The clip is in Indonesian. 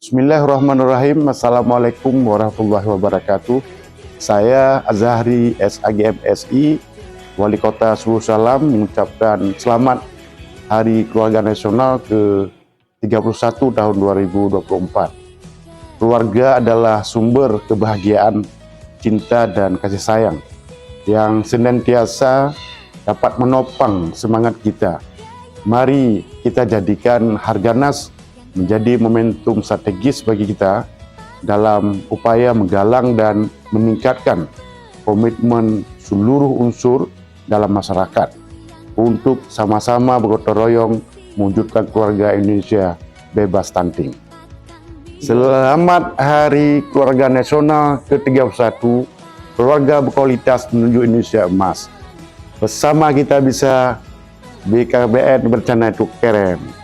Bismillahirrahmanirrahim. Assalamualaikum warahmatullahi wabarakatuh. Saya Azahri SAGM SI, Wali Kota Sulu Salam, mengucapkan selamat Hari Keluarga Nasional ke-31 tahun 2024. Keluarga adalah sumber kebahagiaan, cinta, dan kasih sayang yang senantiasa dapat menopang semangat kita. Mari kita jadikan Harganas menjadi momentum strategis bagi kita dalam upaya menggalang dan meningkatkan komitmen seluruh unsur dalam masyarakat untuk sama-sama bergotong royong mewujudkan keluarga Indonesia bebas stunting. Selamat Hari Keluarga Nasional ke-31, keluarga berkualitas menuju Indonesia emas. Bersama kita bisa, BKBN berencana itu keren.